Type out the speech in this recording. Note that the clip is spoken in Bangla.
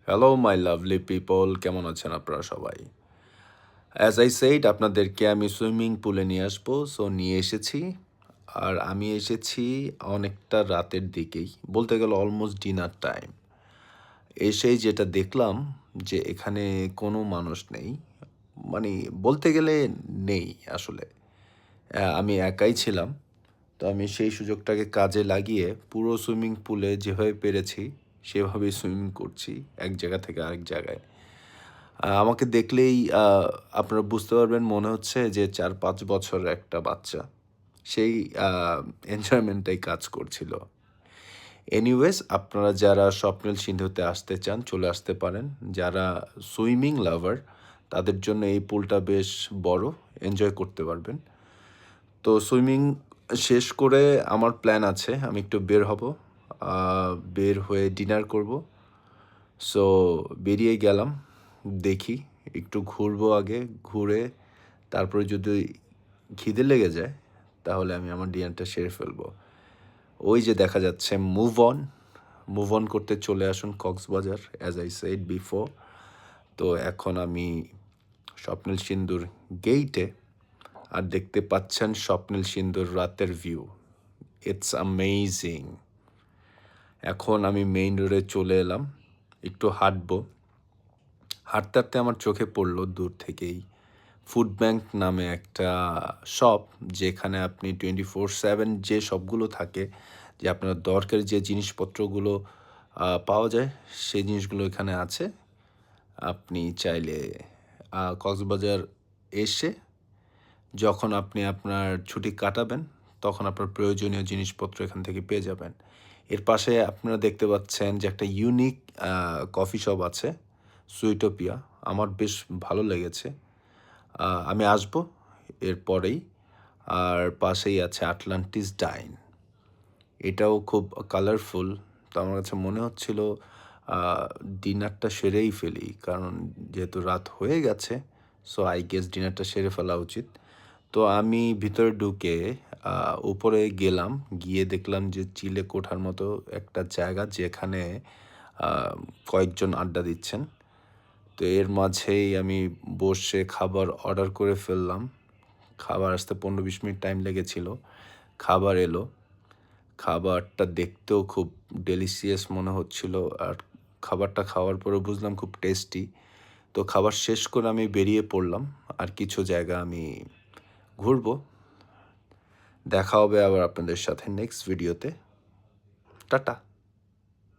হ্যালো মাই লাভলি পিপল, কেমন আছেন আপনারা সবাই? অ্যাজ আই সেইড আপনাদেরকে আমি সুইমিং পুলে নিয়ে আসবো। সো নিয়ে এসেছি। আর আমি এসেছি অনেকটা রাতের দিকেই। বলতে গেলে অলমোস্ট ডিনার টাইম। এসেই যেটা দেখলাম যে এখানে কোনো মানুষ নেই। মানে বলতে গেলে নেই আসলে। আমি একাই ছিলাম। তো আমি সেই সুযোগটাকে কাজে লাগিয়ে পুরো সুইমিং পুলে যেভাবে পেরেছি সেভাবেই সুইমিং করছি এক জায়গা থেকে আরেক জায়গায়। আমাকে দেখলেই আপনারা বুঝতে পারবেন মনে হচ্ছে যে ৪-৫ বছরের একটা বাচ্চা। সেই আ এনজয়মেন্টটাই কাজ করছিল। এনিওয়েজ আপনারা যারা স্বপ্নের সিন্ধুতে আসতে চান চলে আসতে পারেন। যারা সুইমিং লাভার তাদের জন্য এই পুলটা বেশ বড়, এনজয় করতে পারবেন। তো সুইমিং শেষ করে আমার প্ল্যান আছে আমি একটু বের হব। আ বের হয়ে ডিনার করব। সো বেরিয়ে গেলাম। দেখি একটু ঘুরবো আগে। ঘুরে তারপরে যদি খিদে লেগে যায়, তাহলে আমি আমার ডিনারটা সেরে ফেলবো। ওই যে দেখা যাচ্ছে মুভ অন। মুভ অন করতে চলে আসুন Cox's Bazar as I said before. তো এখন আমি স্বপ্নিল সিন্দুর গেইটে। আর দেখতে পাচ্ছেন স্বপ্নিল সিন্দুর রাতের ভিউ। It's amazing. এখন আমি মেইন রোডে চলে এলাম। একটু হাঁটবো। হাঁটতে, হাঁটতে আমার চোখে পড়ল দূর থেকেই ফুড ব্যাংক নামে একটা শপ, যেখানে আপনি 24/7 যে শপগুলো থাকে, যে আপনার দরকারি যে জিনিসপত্রগুলো পাওয়া যায়, সেই জিনিসগুলো এখানে আছে। আপনি চাইলে কক্সবাজার এসে যখন আপনি আপনার ছুটি কাটাবেন, তখন আপনার প্রয়োজনীয় জিনিসপত্র এখান থেকে পেয়ে যাবেন। এর পাশে আপনারা দেখতে পাচ্ছেন যে একটা ইউনিক কফি শপ আছে, সুইটোপিয়া। আমার বেশ ভালো লেগেছে। আমি আসবো এরপরেই। আর পাশেই আছে আটলান্টিস ডাইন। এটাও খুব কালারফুল। তো আমার কাছে মনে হচ্ছিল আ ডিনারটা সেরেই ফেলি। কারণ যেহেতু রাত হয়ে গেছে, সো আই গেস ডিনারটা সেরে ফেলা উচিত। তো আমি ভিতরে ঢুকে আ উপরে গেলাম। গিয়ে দেখলাম যে চিলে কোঠার মতো একটা জায়গা, যেখানে আ কয়েকজন আড্ডা দিচ্ছেন। তো এর মাঝেই আমি বসে খাবার অর্ডার করে ফেললাম। খাবার আসতে ১৫-২০ মিনিট টাইম লেগেছিল। খাবার এলো। খাবারটা দেখতেও খুব ডেলিশিয়াস মনে হচ্ছিল। আর খাবারটা খাওয়ার পরে বুঝলাম খুব টেস্টি। তো খাবার শেষ করে আমি বেরিয়ে পড়লাম। আর কিছু জায়গা আমি ঘুরবো। দেখা হবে আবার আপনাদের সাথে নেক্সট ভিডিওতে। টাটা।